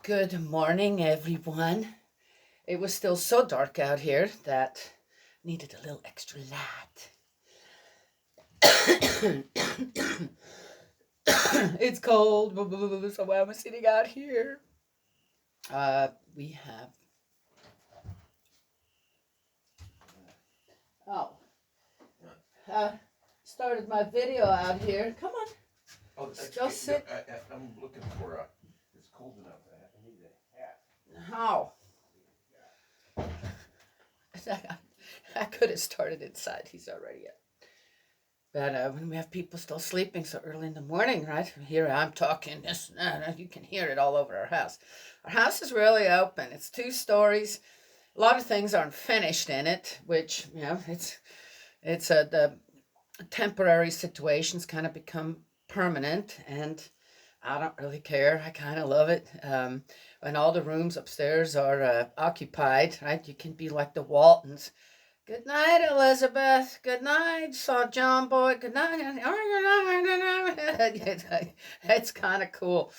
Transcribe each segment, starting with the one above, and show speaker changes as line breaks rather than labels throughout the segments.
Good morning, everyone. It was still so dark out here that needed a little extra light. It's cold, so I'm sitting out here. We have. Oh, uh, started my video out here. Come on,
Oh, that's
still
good.
sit.
I'm looking for a. It's cold enough. I need a hat.
How? I could have started inside. He's already up. But when we have people still sleeping so early in the morning, right? Here I'm talking this, you can hear it all over our house. Our house is really open. It's 2 stories. A lot of things aren't finished in it, which it's the temporary situations kind of become permanent, and I don't really care. I kind of love it. When all the rooms upstairs are occupied, right? You can be like the Waltons. Good night, Elizabeth. Good night, Saw John Boy. Good night. It's kind of cool.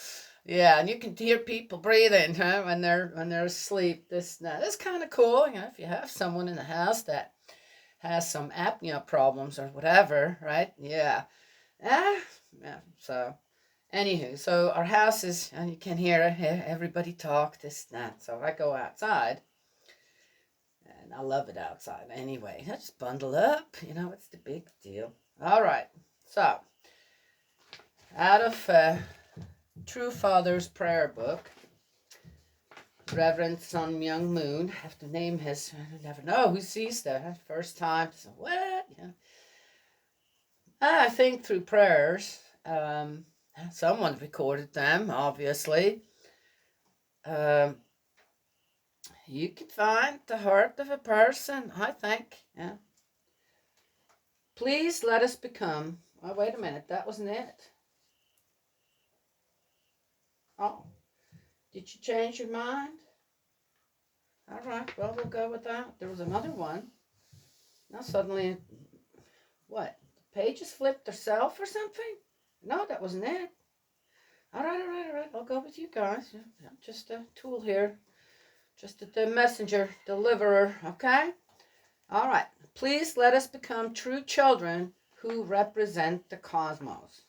Yeah, and you can hear people breathing, huh, when they're asleep. This kind of cool. If you have someone in the house that has some apnea problems or whatever, right? Yeah. Ah, yeah. So, anywho, so our house is, and you can hear everybody talk, this, that. So I go outside, and I love it outside anyway. I just bundle up, it's the big deal. All right. So, out of True Father's prayer book, Reverend Sun Myung Moon, I have to name his, I never know who sees that. First time, so what? I think through prayers, someone recorded them, obviously. Um, you can find the heart of a person, I think. Yeah. Please let us become. Oh, wait a minute. That wasn't it. Oh, did you change your mind? All right. Well, we'll go with that. There was another one. Now suddenly, what? The pages flipped herself or something? No, that wasn't it. All right, all right, all right. I'll go with you guys. Yeah, I'm just a tool here. Just the messenger, deliverer. Okay? All right. Please let us become true children who represent the cosmos.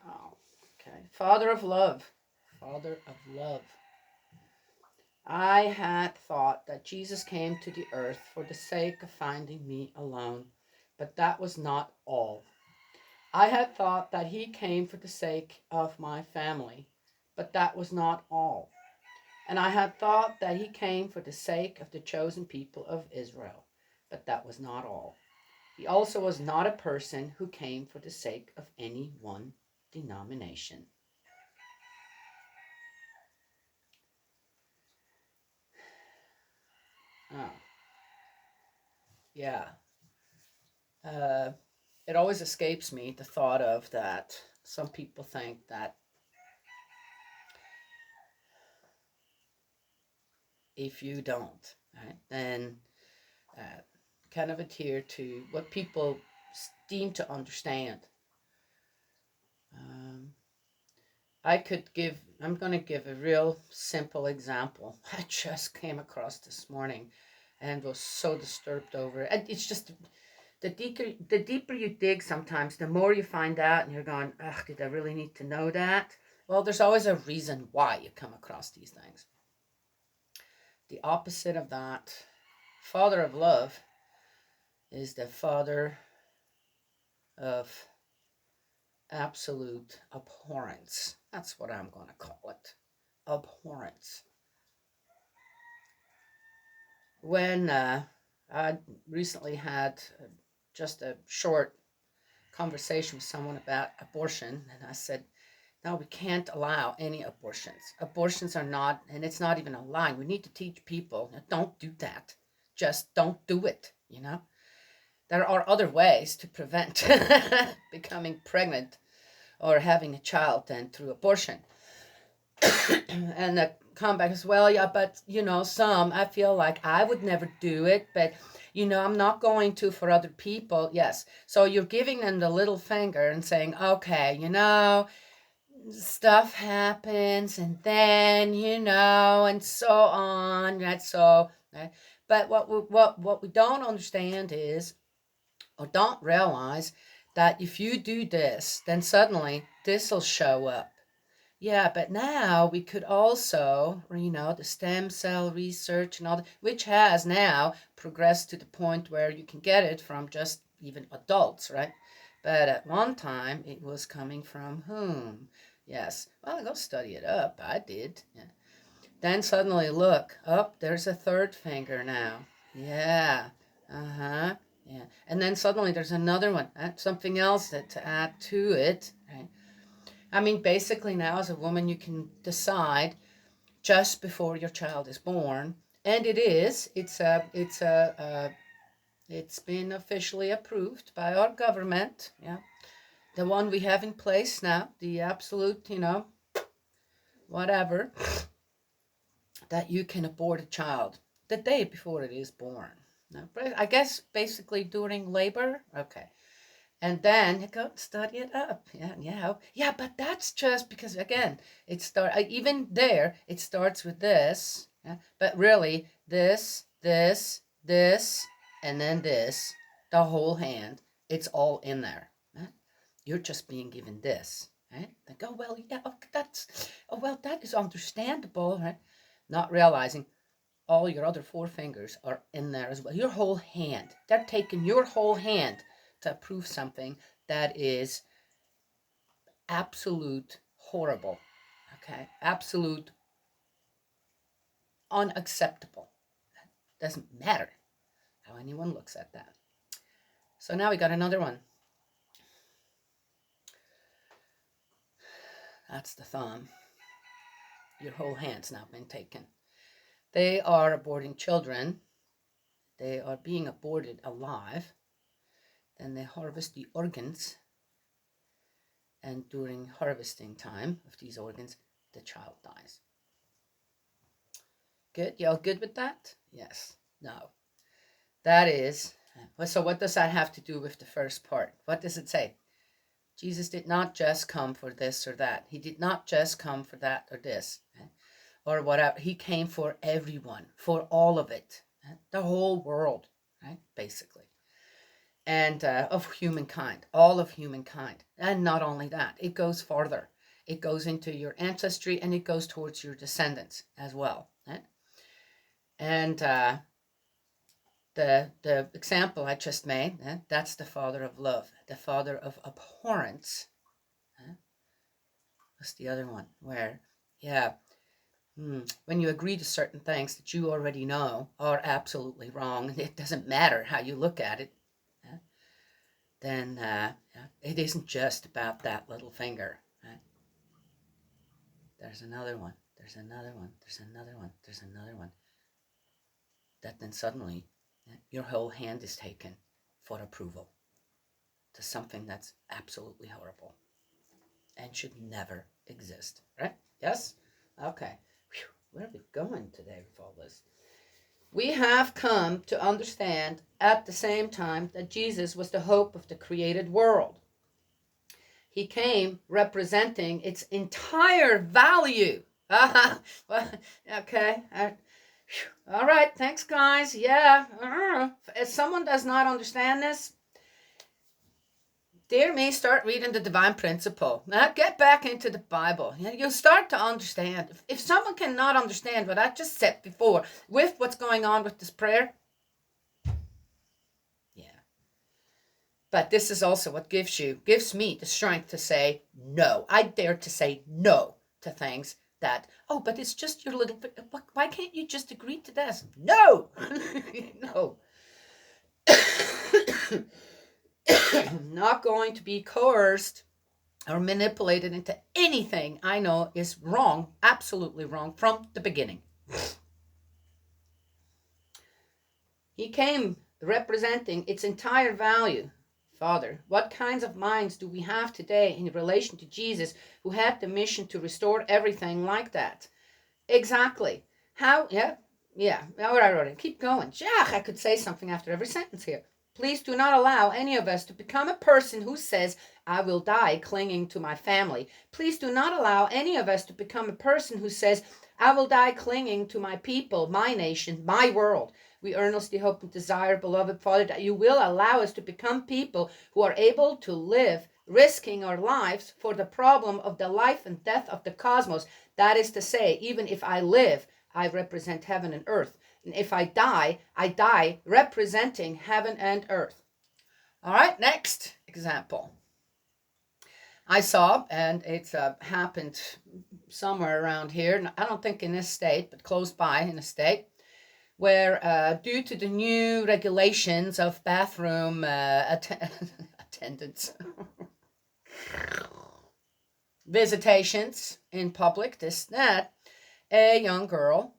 Oh, okay. Father of love. Father of love. I had thought that Jesus came to the earth for the sake of finding me alone, but that was not all. I had thought that he came for the sake of my family, but that was not all. And I had thought that he came for the sake of the chosen people of Israel, but that was not all. He also was not a person who came for the sake of any one denomination. Oh, yeah. Uh, it always escapes me the thought of that some people think that if you don't, right, then uh, kind of adhere to what people seem to understand. Um, I'm going to give a real simple example. I just came across this morning and was so disturbed over it. And it's just the deeper you dig sometimes, the more you find out, and you're going, ugh, did I really need to know that? Well, there's always a reason why you come across these things. The opposite of that, Father of love, is the Father of absolute abhorrence. That's what I'm going to call it. Abhorrence. When I recently had just a short conversation with someone about abortion, and I said, no, we can't allow any abortions. Abortions are not, and it's not even a lie. We need to teach people, don't do that. Just don't do it. There are other ways to prevent becoming pregnant or having a child than through abortion. And the comeback is, well, yeah, but some, I feel like I would never do it, but I'm not going to for other people. Yes. So you're giving them the little finger and saying, okay, stuff happens, and then, and so on. That's so. Right? But what we don't understand is, or don't realize, that if you do this, then suddenly this will show up. Yeah, but now we could also, the stem cell research and all that, which has now progressed to the point where you can get it from just even adults, right? But at one time, it was coming from whom? Yes. Well, go study it up. I did. Yeah. Then suddenly, look, there's a third finger now. Yeah. Uh-huh. Yeah. And then suddenly there's another one. Something else to add to it, right? I mean, basically now as a woman, you can decide just before your child is born, and it's been officially approved by our government. Yeah, the one we have in place now, the absolute, whatever, that you can abort a child the day before it is born. Now, I guess basically during labor. Okay. And then you go study it up. Yeah. But that's just because, again, even there it starts with this. Yeah? But really, this, and then this, the whole hand. It's all in there. Right? You're just being given this. Right? Like, oh well, yeah, that is understandable. Right? Not realizing all your other four fingers are in there as well. Your whole hand. They're taking your whole hand to approve something that is absolute horrible. Okay? Absolute unacceptable. Doesn't matter how anyone looks at that. So now we got another one. That's the thumb. Your whole hand's now been taken. They are aborting children. They are being aborted alive. Then they harvest the organs. And during harvesting time of these organs, the child dies. Good? Y'all good with that? Yes. No. That is. So what does that have to do with the first part? What does it say? Jesus did not just come for this or that. He did not just come for that or this. Or whatever. He came for everyone. For all of it. The whole world. Right? Basically. And of humankind. All of humankind. And not only that. It goes farther. It goes into your ancestry, and it goes towards your descendants as well. Right? And the example I just made, that's the father of love, the father of abhorrence. What's the other one? Where, when you agree to certain things that you already know are absolutely wrong, and it doesn't matter how you look at it, then it isn't just about that little finger. Right? There's another one. There's another one. There's another one. There's another one. That then suddenly your whole hand is taken for approval to something that's absolutely horrible and should never exist. Right? Yes? Okay. Whew. Where are we going today with all this? We have come to understand at the same time that Jesus was the hope of the created world. He came representing its entire value. Well, okay. All right, thanks, guys. Yeah. If someone does not understand this, dear me, start reading the Divine Principle. Now, get back into the Bible. You'll start to understand. If someone cannot understand what I just said before with what's going on with this prayer, but this is also what gives me the strength to say no. I dare to say no to things that, but it's just your little, why can't you just agree to this? No! No. I'm not going to be coerced or manipulated into anything I know is wrong, absolutely wrong, from the beginning. He came representing its entire value. Father, what kinds of minds do we have today in relation to Jesus, who had the mission to restore everything like that? Exactly. How? Yeah. All right. Keep going. Yeah, I could say something after every sentence here. Please do not allow any of us to become a person who says, I will die clinging to my family. Please do not allow any of us to become a person who says, I will die clinging to my people, my nation, my world. We earnestly hope and desire, beloved Father, that you will allow us to become people who are able to live, risking our lives for the problem of the life and death of the cosmos. That is to say, even if I live, I represent heaven and earth. And if I die representing heaven and earth. All right, next example. I saw, and it's happened somewhere around here. I don't think in this state, but close by in a state, where due to the new regulations of bathroom attendance, visitations in public, this, that, a young girl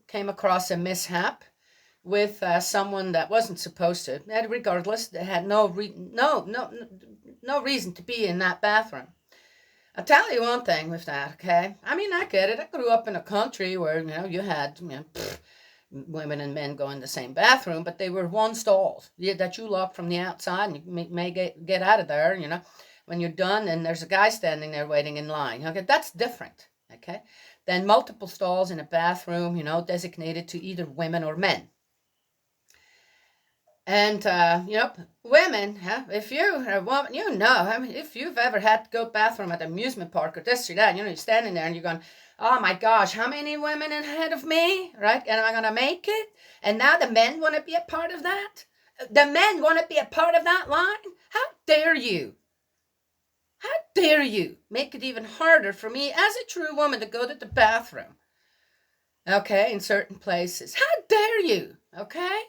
came across a mishap with someone that wasn't supposed to. And regardless, they had no reason to be in that bathroom. I'll tell you one thing with that, okay? I mean, I get it. I grew up in a country where, you had women and men go in the same bathroom, but they were one stalls that you lock from the outside, and you may get out of there, when you're done, and there's a guy standing there waiting in line. Okay, that's different, okay? Then multiple stalls in a bathroom, designated to either women or men. And, women, if you're a woman, if you've ever had to go to the bathroom at an amusement park or this or that, you're standing there and you're going, oh my gosh, how many women ahead of me, right? And am I going to make it? And now the men want to be a part of that? The men want to be a part of that line? How dare you? How dare you make it even harder for me as a true woman to go to the bathroom? Okay, in certain places. How dare you? Okay?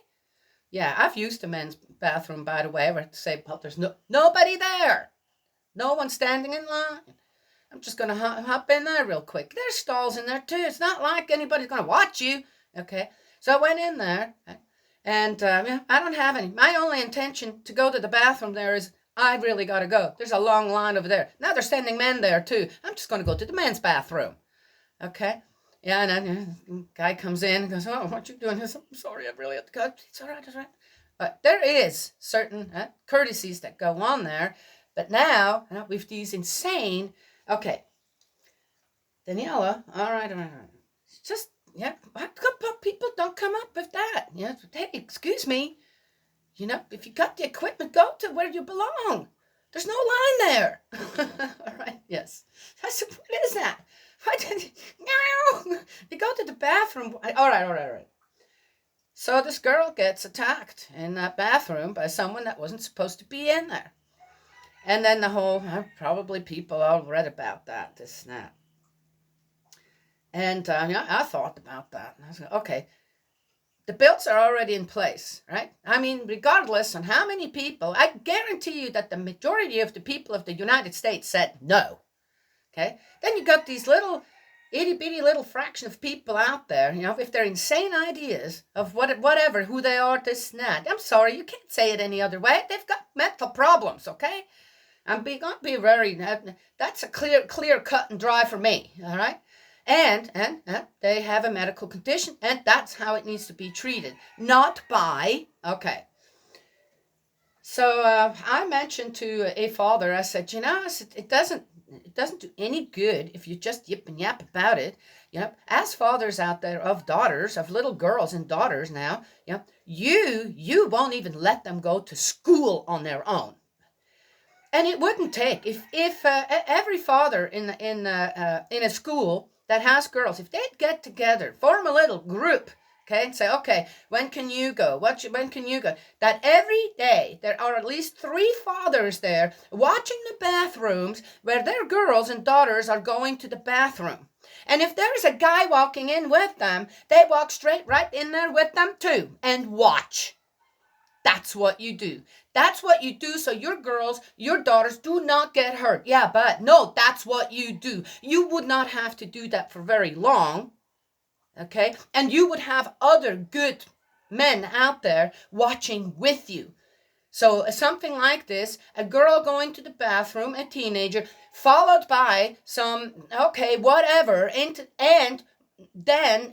Yeah, I've used the men's bathroom, by the way, where to say, well, there's nobody there. No one standing in line. I'm just going to hop in there real quick. There's stalls in there, too. It's not like anybody's going to watch you. Okay? So I went in there, and I don't have any. My only intention to go to the bathroom there is, I really got to go. There's a long line over there. Now they're sending men there, too. I'm just going to go to the men's bathroom. Okay? Yeah, and then the guy comes in and goes, oh, what you doing? I'm sorry, I really have to go. It's all right, it's all right. But there is certain courtesies that go on there. But now, with these insane, okay, Daniela, all right. It's just, people don't come up with that. Hey, excuse me. If you got the equipment, go to where you belong. There's no line there. All right, yes. I said, what is that? No, you go to the bathroom. All right. So this girl gets attacked in that bathroom by someone that wasn't supposed to be in there. And then the whole, probably people all read about that, this and that. And I thought about that. And I was like, okay, the bills are already in place, right? I mean, regardless on how many people, I guarantee you that the majority of the people of the United States said no. Okay? Then you got these little itty-bitty little fraction of people out there, with their insane ideas of whatever, who they are, this and that. I'm sorry, you can't say it any other way. They've got mental problems, okay? I'm going to be very, that's a clear cut and dry for me, all right? And they have a medical condition, and that's how it needs to be treated. Not by, okay. So I mentioned to a father, I said, it doesn't do any good if you just yip and yap about it. As fathers out there of daughters, of little girls and daughters now, you won't even let them go to school on their own. And it wouldn't take if every father in a school that has girls, if they'd get together, form a little group, okay, and say, okay, when can you go? When can you go? That every day there are at least 3 fathers there watching the bathrooms where their girls and daughters are going to the bathroom. And if there's a guy walking in with them, they walk straight right in there with them too and watch. That's what you do. That's what you do so your girls, your daughters do not get hurt. Yeah, but no, that's what you do. You would not have to do that for very long, okay? And you would have other good men out there watching with you. So something like this, a girl going to the bathroom, a teenager, followed by some, okay, whatever, and then,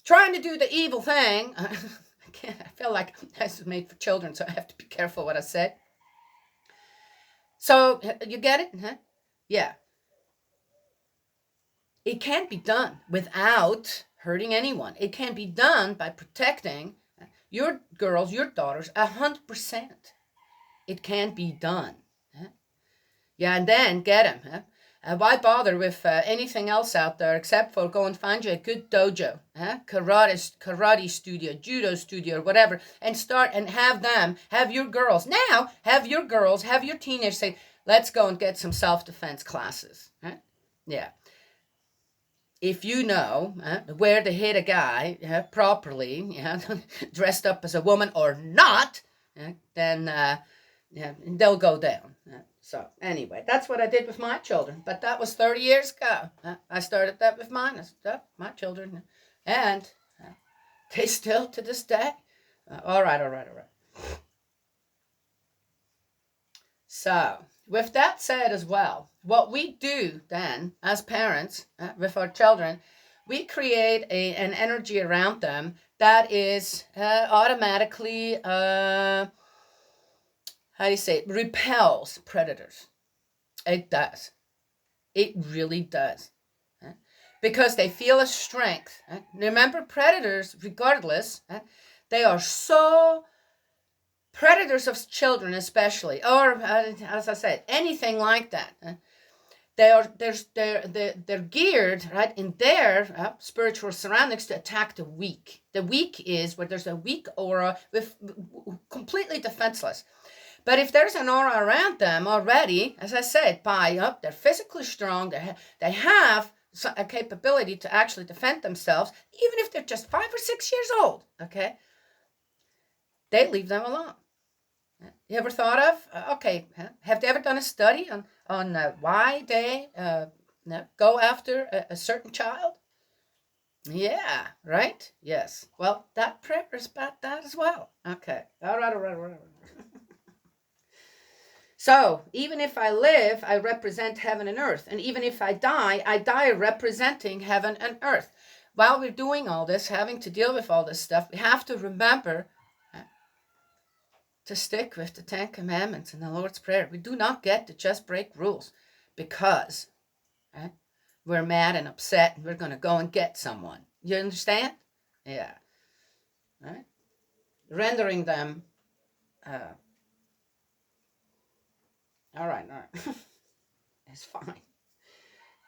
trying to do the evil thing. I feel like this was made for children, so I have to be careful what I say. So, you get it? Huh? Yeah. It can't be done without hurting anyone. It can be done by protecting your girls, your daughters, 100%. It can be done. Yeah, and then get them. Why bother with anything else out there except for go and find you a good dojo, karate studio, judo studio, or whatever, and start and have your girls, have your teenagers say, let's go and get some self-defense classes. Yeah. If you know where to hit a guy properly, dressed up as a woman or not, then they'll go down. So anyway, that's what I did with my children. But that was 30 years ago. I started that with mine, my children. And they still, to this day. All right. So, with that said as well, what we do then as parents with our children, we create an energy around them that is automatically, repels predators. It does. It really does. Because they feel a strength. Remember, predators, regardless, they are so... Predators of children especially, or as I said, anything like that. They're geared, right, in their spiritual surroundings to attack the weak. The weak is where there's a weak aura with completely defenseless. But if there's an aura around them already, as I said, they're physically strong, they have a capability to actually defend themselves, even if they're just 5 or 6 years old, okay? They leave them alone. You ever thought of, have they ever done a study on why they go after a certain child? Yeah, right? Yes. Well, that prayer is about that as well. Okay. All right. So, even if I live, I represent heaven and earth. And even if I die representing heaven and earth. While we're doing all this, having to deal with all this stuff, we have to remember to stick with the 10 Commandments and the Lord's Prayer. We do not get to just break rules because we're mad and upset and we're going to go and get someone. You understand? Yeah. Right? Rendering them. All right. It's fine.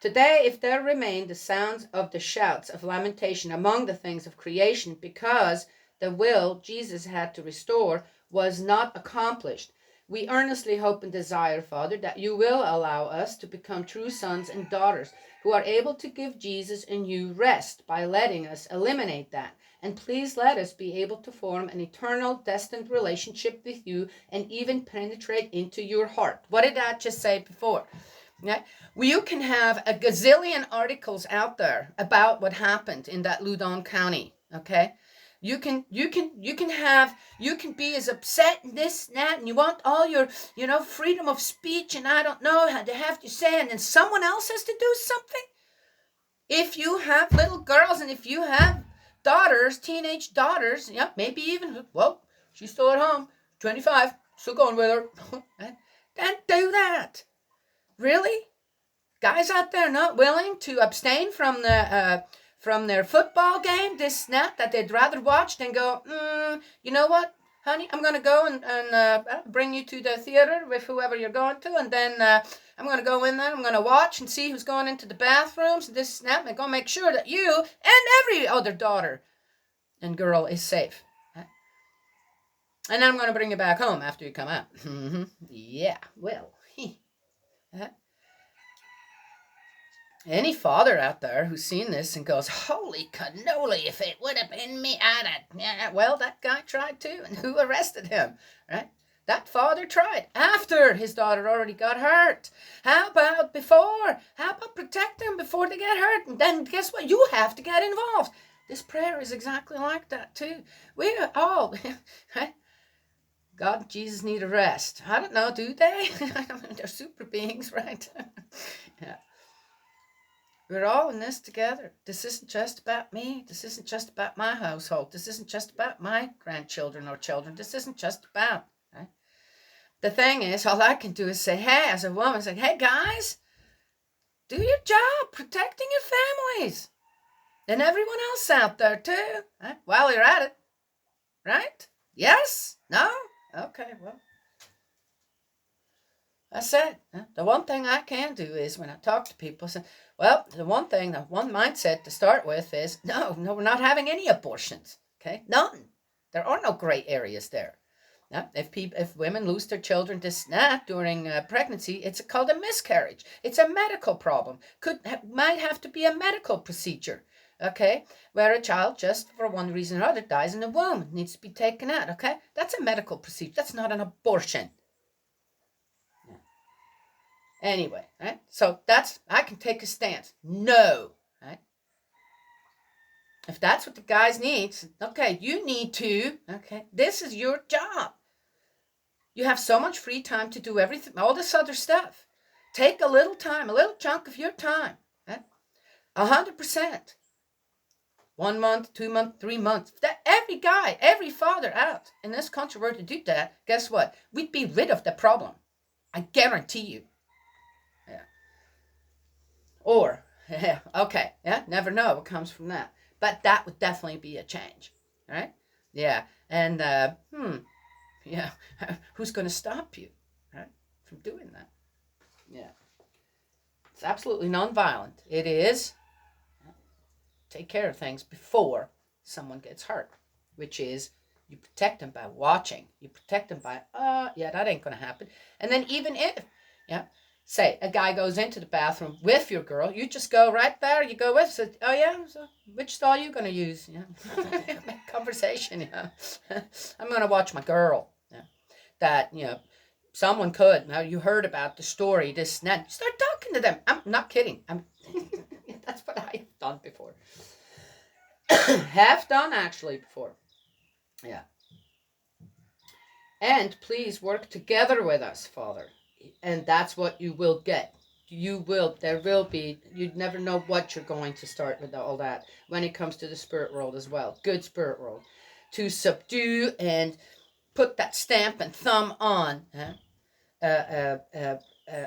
Today, if there remain the sounds of the shouts of lamentation among the things of creation because the will Jesus had to restore was not accomplished, we earnestly hope and desire, Father, that you will allow us to become true sons and daughters who are able to give Jesus and you rest by letting us eliminate that. And please let us be able to form an eternal, destined relationship with you and even penetrate into your heart. What did I just say before? Yeah. Well, you can have a gazillion articles out there about what happened in that Loudoun County, okay? You can be as upset and this and that, and you want all your, freedom of speech, and I don't know how to have to say, and then someone else has to do something. If you have little girls and if you have daughters, teenage daughters, maybe even, she's still at home, 25, still going with her, then do that. Really? Guys out there not willing to abstain from their football game, this snap that they'd rather watch than go, you know what, honey, I'm going to go and bring you to the theater with whoever you're going to, and then I'm going to go in there, I'm going to watch and see who's going into the bathrooms, and this snap, and go make sure that you and every other daughter and girl is safe. And then I'm going to bring you back home after you come out. Yeah, well, any father out there who's seen this and goes, holy cannoli, if it would have been me, well, that guy tried too, and who arrested him, right? That father tried after his daughter already got hurt. How about before? How about protect them before they get hurt? And then guess what? You have to get involved. This prayer is exactly like that too. We all, right? God and Jesus need a rest. I don't know, do they? They're super beings, right? Yeah. We're all in this together. This isn't just about me. This isn't just about my household. This isn't just about my grandchildren or children. This isn't just about, right? The thing is, all I can do is say, hey, as a woman, say, hey, guys, do your job protecting your families and everyone else out there too, right? While you're at it, right? Yes? No? Okay, well, that's it. The one thing I can do is when I talk to people, say, well, the one mindset to start with is, no, we're not having any abortions, okay? None. There are no gray areas there. Now, if women lose their children during pregnancy, it's called a miscarriage. It's a medical problem. Might have to be a medical procedure, okay? Where a child just for one reason or other dies in the womb, needs to be taken out, okay? That's a medical procedure. That's not an abortion. Yeah. Anyway, right? So I can take a stance. No, right? If that's what the guys need, okay, you need to, okay? This is your job. You have so much free time to do everything, all this other stuff. Take a little time, a little chunk of your time. 100%. 1 month, 2 months, 3 months. That every guy, every father out in this country were to do that, guess what? We'd be rid of the problem. I guarantee you. Yeah. Or, okay, yeah, never know what comes from that. But that would definitely be a change, right? Yeah, and, yeah, who's going to stop you, right, from doing that? Yeah. It's absolutely nonviolent. It is take care of things before someone gets hurt, which is you protect them by watching. You protect them by, yeah, that ain't going to happen. And then even if, yeah, say a guy goes into the bathroom with your girl, you just go right there, you go with, so, oh yeah, so which stall are you going to use? Yeah. Conversation, yeah. I'm going to watch my girl. Yeah. That, you know, someone could, now you heard about the story, this and that, start talking to them. I'm not kidding. That's what I've done before. Have done actually before. Yeah. And please work together with us, Father. And that's what you will get. There will be, you'd never know what you're going to start with all that when it comes to the spirit world as well. Good spirit world. To subdue and put that stamp and thumb on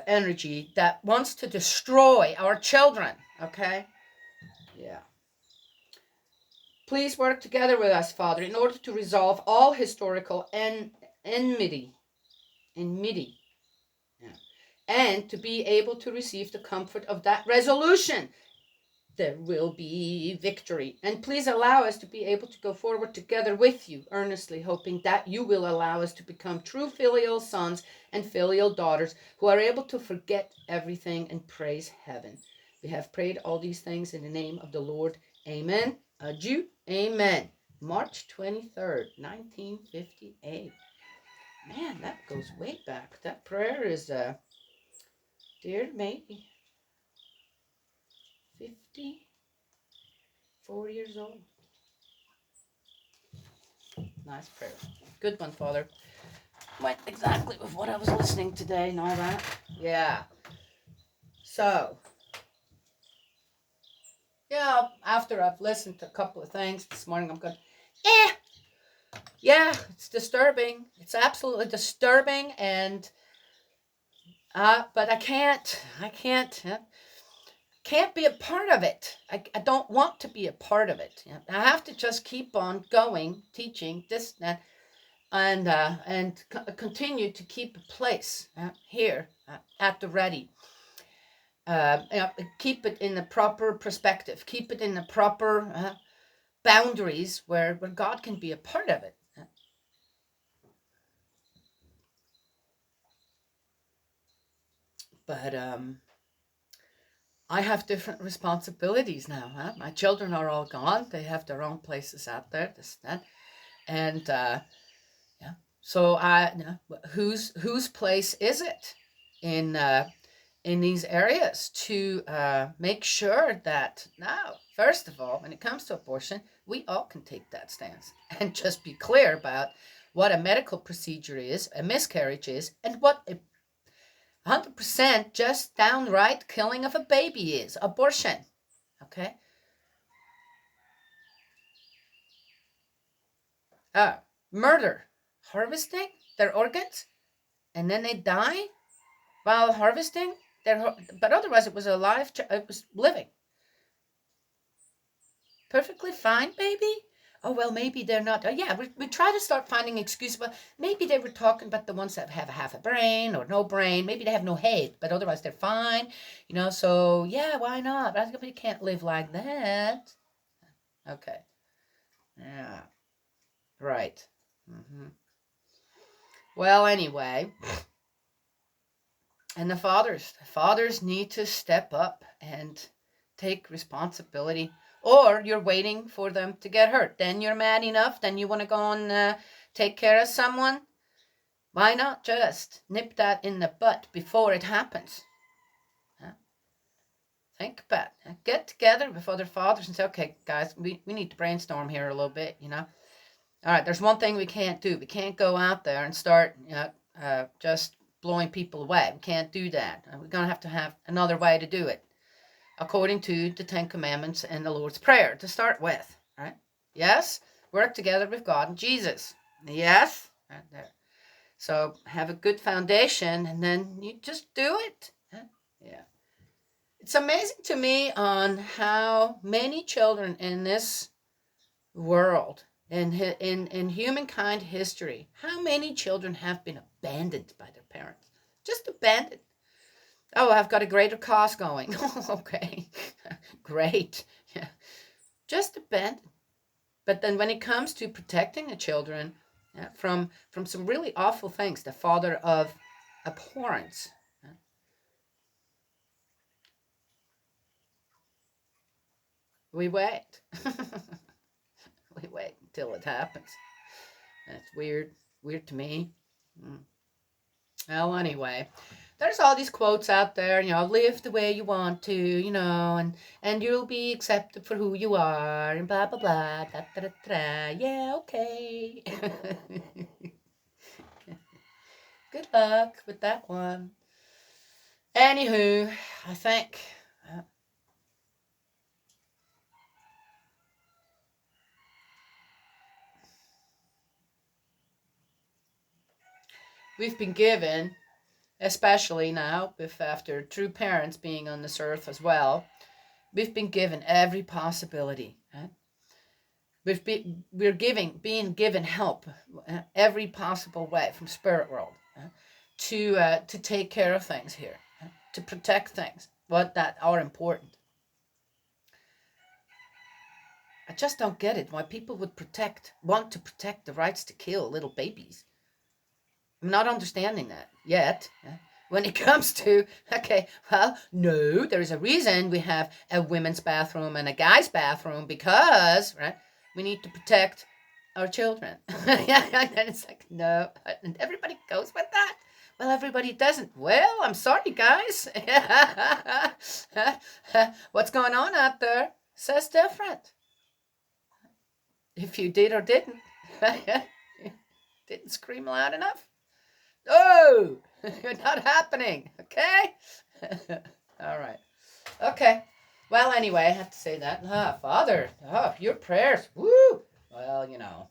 energy that wants to destroy our children. Okay? Yeah. Please work together with us, Father, in order to resolve all historical enmity. Yeah. And to be able to receive the comfort of that resolution. There will be victory. And please allow us to be able to go forward together with you, earnestly hoping that you will allow us to become true filial sons and filial daughters who are able to forget everything and praise heaven. We have prayed all these things in the name of the Lord. Amen. Adieu. Amen. March 23rd, 1958. Man, that goes way back. That prayer is, dear maybe 54 years old. Nice prayer. Good one, Father. Went exactly with what I was listening today and all that. Yeah. So, yeah, after I've listened to a couple of things this morning, I'm going, yeah, it's disturbing. It's absolutely disturbing, and but I can't be a part of it. I don't want to be a part of it. I have to just keep on going, teaching this and that, and continue to keep a place here at the ready. Keep it in the proper perspective. Keep it in the proper boundaries where God can be a part of it. But I have different responsibilities now. My children are all gone. They have their own places out there. This and that, and yeah. So whose place is it in these areas to make sure that now, first of all, when it comes to abortion, we all can take that stance and just be clear about what a medical procedure is, a miscarriage is, and what a 100% just downright killing of a baby is, abortion. Okay? Murder. Harvesting their organs, and then they die while harvesting but otherwise it was alive, it was living. Perfectly fine, baby. Oh, well, maybe they're not. Yeah, we try to start finding excuses. But maybe they were talking about the ones that have half a brain or no brain. Maybe they have no head, but otherwise they're fine. So yeah, why not? But we can't live like that. Okay. Yeah. Right. Well, anyway. And the fathers need to step up and take responsibility, or you're waiting for them to get hurt. Then you're mad enough, then you want to go and take care of someone. Why not just nip that in the butt before it happens? Think about it. Get together with other fathers and say, okay, guys, we need to brainstorm here a little bit, All right, there's one thing we can't do. We can't go out there and start just blowing people away. We can't do that. We're going to have another way to do it, according to the Ten Commandments and the Lord's Prayer to start with. Right? Yes, work together with God and Jesus. Yes, right there. So have a good foundation, and then you just do it. Yeah. It's amazing to me on how many children in this world, in humankind history, how many children have been abandoned by their parents. Just abandoned. Oh, I've got a greater cause going. Okay, great. Yeah. Just abandoned. But then when it comes to protecting the children from some really awful things, the father of abhorrence. We wait. We wait until it happens. That's weird. Weird to me. Well, anyway, there's all these quotes out there, live the way you want to, and you'll be accepted for who you are, and blah, blah, blah, da, da, da, da. Yeah, okay. Good luck with that one. Anywho, I think we've been given, especially now, after true parents being on this earth as well, we've been given every possibility. We're being given help every possible way from spirit world to take care of things here, to protect things that are important. I just don't get it why people would want to protect the rights to kill little babies. I'm not understanding that yet. When it comes to, okay, well, no, there is a reason we have a women's bathroom and a guy's bathroom because, right, we need to protect our children. And it's like, no, and everybody goes with that. Well, everybody doesn't. Well, I'm sorry, guys. What's going on out there says different. If you did or didn't, didn't scream loud enough. Oh, not happening. Okay. All right. Okay. Well, anyway, I have to say that. Father, your prayers. Woo. Well,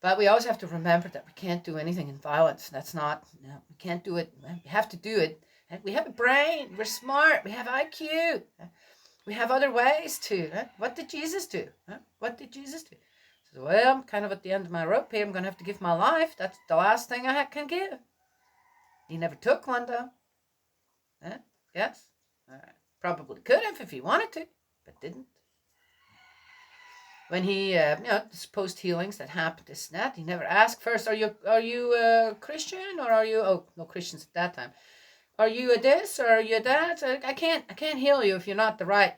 But we always have to remember that we can't do anything in violence. That's not, we can't do it. We have to do it. We have a brain. We're smart. We have IQ. We have other ways to. What did Jesus do? What did Jesus do? So, well, I'm kind of at the end of my rope here. I'm going to have to give my life. That's the last thing I can give. He never took one, though. Yes? All right. Probably could have if he wanted to, but didn't. When he, supposed healings that happened, this and that, he never asked first, are you a Christian, or are you, no Christians at that time. Are you a this, or are you a that? I can't heal you if you're not the right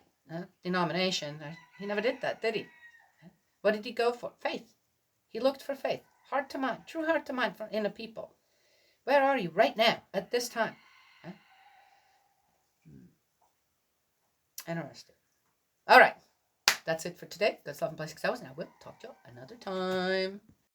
denomination. He never did that, did he? What did he go for? Faith. He looked for faith. Heart to mind. True heart to mind in a people. Where are you right now, at this time? Interesting. All right. That's it for today. That's 11 by 6 hours, and I will talk to you another time.